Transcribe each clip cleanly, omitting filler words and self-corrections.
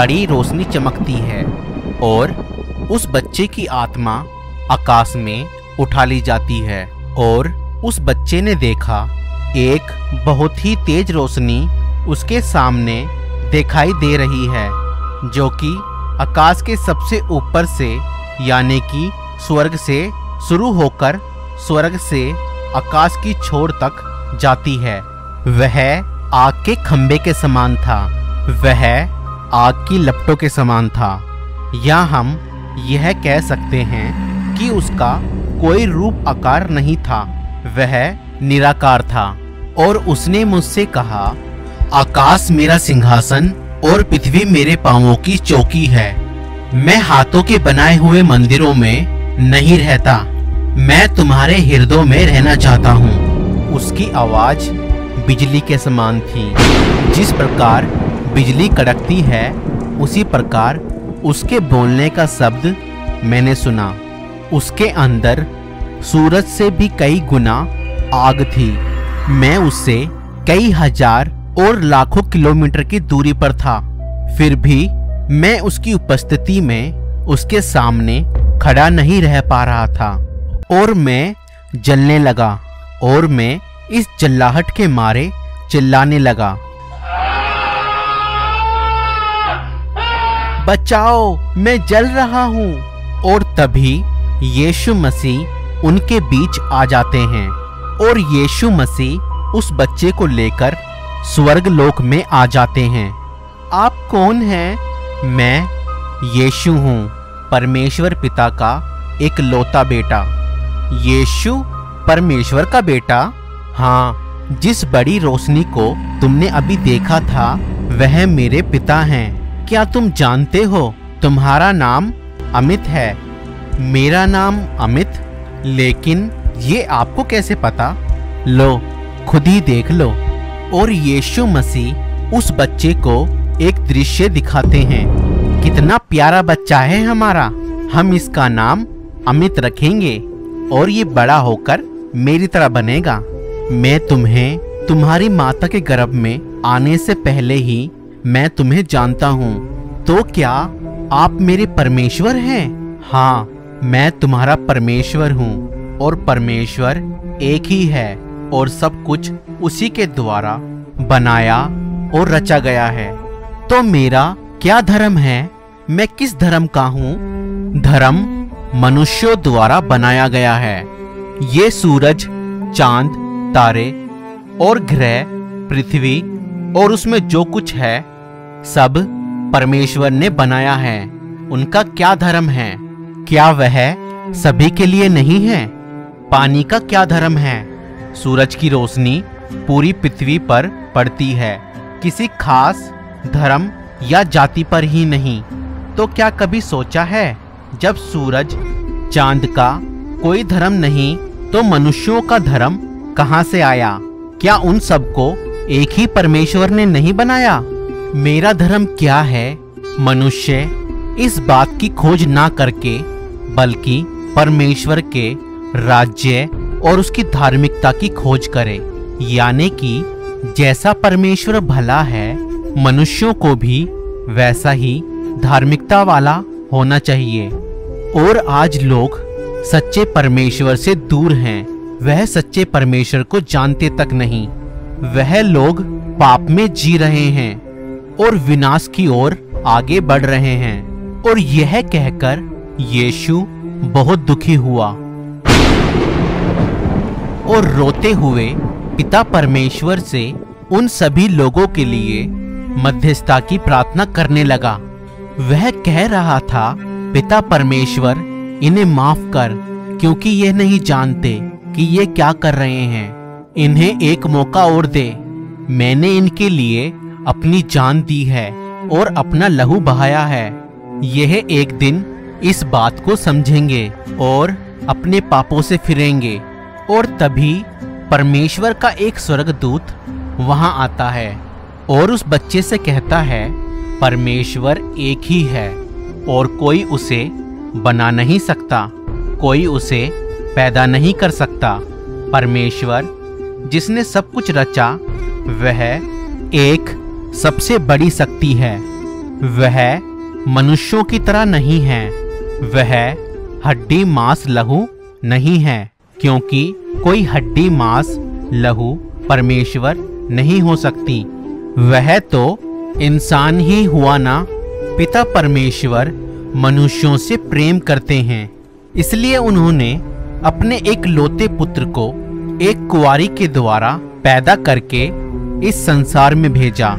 बड़ी रोशनी चमकती है और उस बच्चे की आत्मा आकाश में उठा ली जाती है। और उस बच्चे ने देखा एक बहुत ही तेज रोशनी उसके सामने दिखाई दे रही है, जो कि आकाश के सबसे ऊपर से यानी कि स्वर्ग से शुरू होकर स्वर्ग से आकाश की छोर तक जाती है। वह आग के खंभे के समान था, वह आग की लपटों के समान था, या हम यह कह सकते हैं कि उसका कोई रूप आकार नहीं था, वह निराकार था। और उसने मुझसे कहा, आकाश मेरा सिंहासन और पृथ्वी मेरे पांवों की चौकी है। मैं हाथों के बनाए हुए मंदिरों में नहीं रहता, मैं तुम्हारे हृदयों में रहना चाहता हूँ। उसकी आवाज बिजली के समान थी। जिस प्रकार बिजली कड़कती है उसी प्रकार उसके बोलने का शब्द मैंने सुना। उसके अंदर सूरज से भी कई गुना आग थी। मैं उससे कई हजार और लाखों किलोमीटर की दूरी पर था, फिर भी मैं उसकी उपस्थिति में उसके सामने खड़ा नहीं रह पा रहा था। और मैं जलने लगा और मैं इस चिल्लाहट के मारे चिल्लाने लगा, बचाओ, मैं जल रहा हूँ। और तभी यीशु मसीह उनके बीच आ जाते हैं और यीशु मसीह उस बच्चे को लेकर स्वर्ग लोक में आ जाते हैं। आप कौन हैं? मैं यीशु हूँ, परमेश्वर पिता का एक लौता बेटा। यीशु परमेश्वर का बेटा? हाँ, जिस बड़ी रोशनी को तुमने अभी देखा था वह मेरे पिता हैं। क्या तुम जानते हो तुम्हारा नाम अमित है? मेरा नाम अमित? लेकिन ये आपको कैसे पता? लो, खुद ही देख लो। और यीशु मसीह उस बच्चे को एक दृश्य दिखाते हैं। कितना प्यारा बच्चा है हमारा, हम इसका नाम अमित रखेंगे और ये बड़ा होकर मेरी तरह बनेगा। मैं तुम्हें तुम्हारी माता के गर्भ में आने से पहले ही मैं तुम्हें जानता हूँ। तो क्या आप मेरे परमेश्वर हैं? हाँ, मैं तुम्हारा परमेश्वर हूँ और परमेश्वर एक ही है और सब कुछ उसी के द्वारा बनाया और रचा गया है। तो मेरा क्या धर्म है? मैं किस धर्म का हूँ? धर्म मनुष्यों द्वारा बनाया गया है। ये सूरज, चांद, तारे और ग्रह, पृथ्वी और उसमें जो कुछ है सब परमेश्वर ने बनाया है। उनका क्या धर्म है? क्या वह सभी के लिए नहीं है? पानी का क्या धर्म है? सूरज की रोशनी पूरी पृथ्वी पर पड़ती है, किसी खास धर्म या जाति पर ही नहीं। तो क्या कभी सोचा है, जब सूरज चांद का कोई धर्म नहीं तो मनुष्यों का धर्म कहाँ से आया? क्या उन सबको एक ही परमेश्वर ने नहीं बनाया? मेरा धर्म क्या है? मनुष्य इस बात की खोज ना करके बल्कि परमेश्वर के राज्य और उसकी धार्मिकता की खोज करे। यानी कि जैसा परमेश्वर भला है, मनुष्यों को भी वैसा ही धार्मिकता वाला होना चाहिए। और आज लोग सच्चे परमेश्वर से दूर हैं। वह सच्चे परमेश्वर को जानते तक नहीं। वह लोग पाप में जी रहे हैं और विनाश की ओर आगे बढ़ रहे हैं। और यह कहकर यीशु बहुत दुखी हुआ और रोते हुए पिता परमेश्वर से उन सभी लोगों के लिए मध्यस्थता की प्रार्थना करने लगा। वह कह रहा था, पिता परमेश्वर, इन्हें माफ कर, क्योंकि ये नहीं जानते कि ये क्या कर रहे हैं। इन्हें एक मौका और दे। मैंने इनके लिए अपनी जान दी है और अपना लहू बहाया है। यह एक दिन इस बात को समझेंगे और अपने पापों से फिरेंगे। और तभी परमेश्वर का एक स्वर्गदूत वहां आता है और उस बच्चे से कहता है, परमेश्वर एक ही है और कोई उसे बना नहीं सकता, कोई उसे पैदा नहीं कर सकता। परमेश्वर जिसने सब कुछ रचा वह एक सबसे बड़ी शक्ति है वह मनुष्यों की तरह नहीं है, वह हड्डी मांस लहू नहीं है, क्योंकि कोई हड्डी मांस लहू परमेश्वर नहीं हो सकती। वह तो इंसान ही हुआ ना। पिता परमेश्वर मनुष्यों से प्रेम करते हैं, इसलिए उन्होंने अपने एक लौते पुत्र को एक कुंवारी के द्वारा पैदा करके इस संसार में भेजा,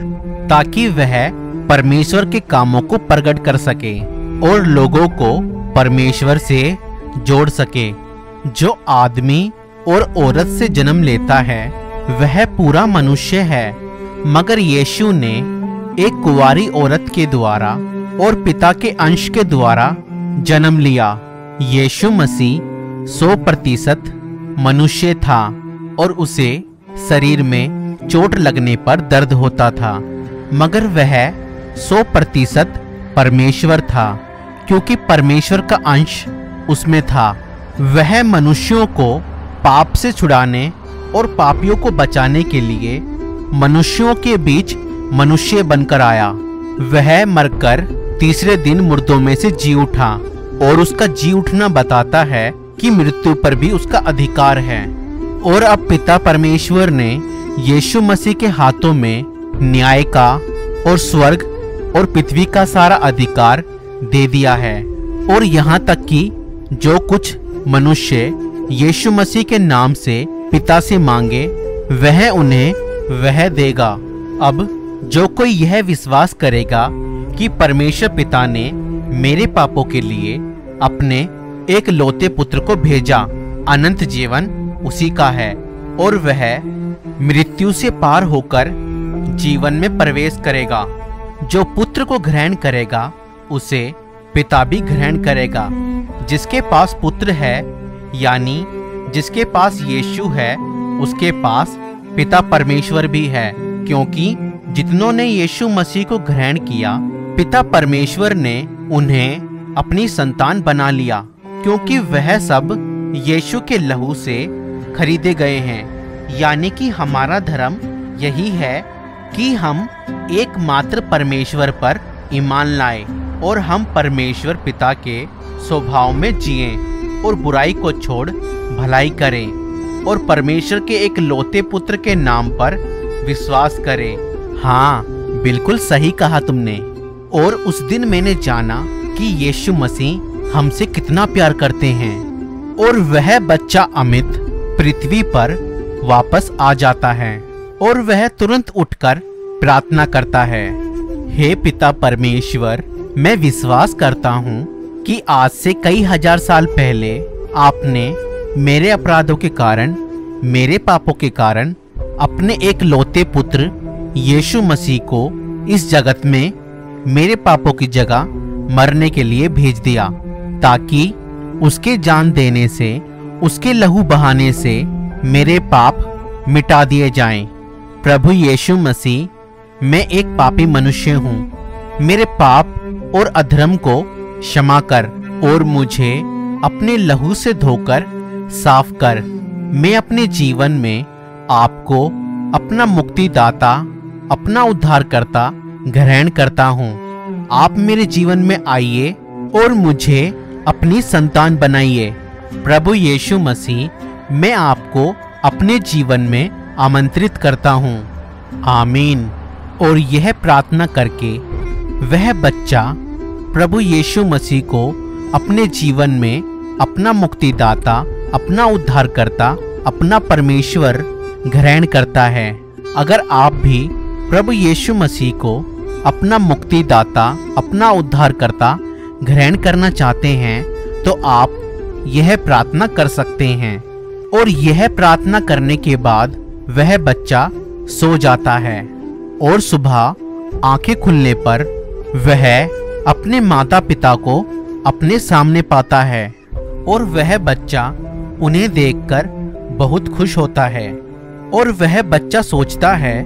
ताकि वह परमेश्वर के कामों को प्रकट कर सके और लोगों को परमेश्वर से जोड़ सके। जो आदमी और औरत से जन्म लेता है वह पूरा मनुष्य है, मगर यीशु ने एक कुंवारी औरत के द्वारा और पिता के अंश के द्वारा जन्म लिया। यीशु मसीह 100% मनुष्य था और उसे शरीर में चोट लगने पर दर्द होता था, मगर वह 100% परमेश्वर था, क्योंकि परमेश्वर का अंश उसमें था। वह मनुष्यों को पाप से छुड़ाने और पापियों को बचाने के लिए मनुष्यों के बीच मनुष्य बनकर आया। वह मरकर तीसरे दिन मुर्दों में से जी उठा, और उसका जी उठना बताता है कि मृत्यु पर भी उसका अधिकार है। और अब पिता परमेश्वर ने यीशु मसीह के हाथों में न्याय का और स्वर्ग और पृथ्वी का सारा अधिकार दे दिया है। और यहाँ तक कि जो कुछ मनुष्य यीशु मसीह के नाम से पिता से मांगे वह उन्हें वह देगा। अब जो कोई यह विश्वास करेगा कि परमेश्वर पिता ने मेरे पापों के लिए अपने एक लौते पुत्र को भेजा, अनंत जीवन उसी का है, और वह मृत्यु से पार होकर जीवन में प्रवेश करेगा। जो पुत्र को ग्रहण करेगा उसे पिता भी ग्रहण करेगा। जिसके पास पुत्र है, यानी जिसके पास यीशु है, उसके पास पिता परमेश्वर भी है, क्योंकि जितनों ने यीशु मसीह को ग्रहण किया, पिता परमेश्वर ने उन्हें अपनी संतान बना लिया, क्योंकि वह सब यीशु के लहू से खरीदे गए हैं। यानी कि हमारा धर्म यही है कि हम एकमात्र परमेश्वर पर ईमान लाएं और हम परमेश्वर पिता के स्वभाव में जिएं और बुराई को छोड़ भलाई करें और परमेश्वर के एक लौते पुत्र के नाम पर विश्वास करें। हाँ, बिल्कुल सही कहा तुमने। और उस दिन मैंने जाना कि यीशु मसीह हमसे कितना प्यार करते हैं। और वह बच्चा अमित पृथ्वी पर वापस आ जाता है और वह तुरंत उठकर प्रार्थना करता है, हे पिता परमेश्वर, मैं विश्वास करता हूँ कि आज से कई हजार साल पहले आपने मेरे अपराधों के कारण, मेरे पापों के कारण अपने एक लौते पुत्र यीशु मसीह को इस जगत में मेरे पापों की जगह मरने के लिए भेज दिया, ताकि उसके जान देने से, उसके लहू बहाने से मेरे पाप मिटा दिए जाएं। प्रभु यीशु मसीह, मैं एक पापी मनुष्य हूँ। मेरे पाप और अधर्म को क्षमा कर और मुझे अपने लहू से धोकर साफ कर। मैं अपने जीवन में आपको अपना मुक्तिदाता, अपना उद्धारकर्ता ग्रहण करता हूँ। आप मेरे जीवन में आइए और मुझे अपनी संतान बनाइए। प्रभु यीशु मसीह, मैं आपको अपने जीवन में आमंत्रित करता हूँ। आमीन। और यह प्रार्थना करके वह बच्चा प्रभु यीशु मसीह को अपने जीवन में अपना मुक्तिदाता, अपना उद्धारकर्ता, अपना परमेश्वर ग्रहण करता है। अगर आप भी प्रभु यीशु मसीह को अपना मुक्तिदाता, अपना उद्धारकर्ता ग्रहण करना चाहते हैं, तो आप यह प्रार्थना कर सकते हैं। और यह प्रार्थना करने के बाद वह बच्चा सो जाता है और सुबह आंखें खुलने पर वह अपने माता पिता को अपने सामने पाता है और वह बच्चा उन्हें देखकर बहुत खुश होता है। और वह बच्चा सोचता है,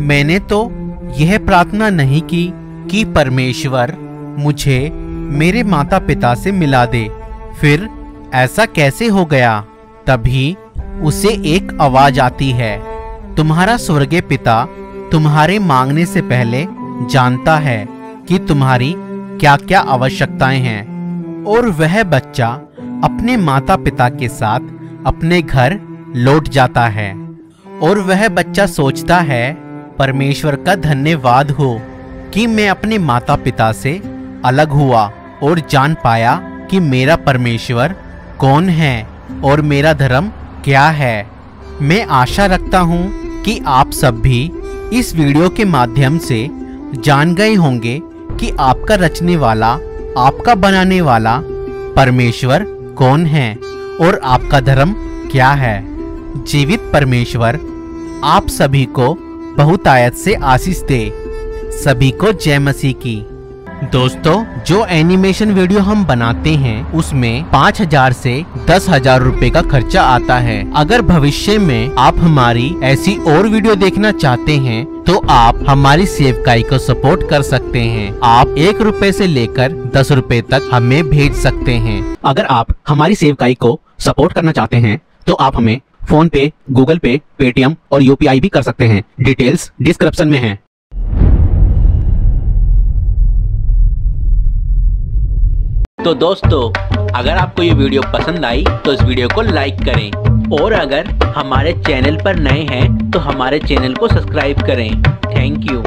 मैंने तो यह प्रार्थना नहीं की कि परमेश्वर मुझे मेरे माता पिता से मिला दे, फिर ऐसा कैसे हो गया? तभी उसे एक आवाज आती है, तुम्हारा स्वर्गीय पिता तुम्हारे मांगने से पहले जानता है कि तुम्हारी क्या क्या आवश्यकताएं हैं और वह बच्चा अपने माता पिता के साथ अपने घर लौट जाता है और वह बच्चा सोचता है परमेश्वर का धन्यवाद हो कि मैं अपने माता पिता से अलग हुआ और जान पाया कि मेरा परमेश्वर कौन है और मेरा धर्म क्या है। मैं आशा रखता हूँ कि आप सब भी इस वीडियो के माध्यम से जान गए होंगे कि आपका रचने वाला, आपका बनाने वाला परमेश्वर कौन है और आपका धर्म क्या है। जीवित परमेश्वर आप सभी को बहुतायत से आशीष दे। सभी को जय मसीह की। दोस्तों, जो एनिमेशन वीडियो हम बनाते हैं उसमें 5,000 से 10,000 रुपए का खर्चा आता है। अगर भविष्य में आप हमारी ऐसी और वीडियो देखना चाहते हैं तो आप हमारी सेवकाई को सपोर्ट कर सकते हैं। आप 1 रुपए से लेकर 10 रुपए तक हमें भेज सकते हैं। अगर आप हमारी सेवकाई को सपोर्ट करना चाहते हैं तो आप हमें फोन पे, गूगल पे, पेटीएम और यूपीआई भी कर सकते हैं। डिटेल्स डिस्क्रिप्शन में है। तो दोस्तों, अगर आपको ये वीडियो पसंद आई तो इस वीडियो को लाइक करें और अगर हमारे चैनल पर नए हैं तो हमारे चैनल को सब्सक्राइब करें। Thank you.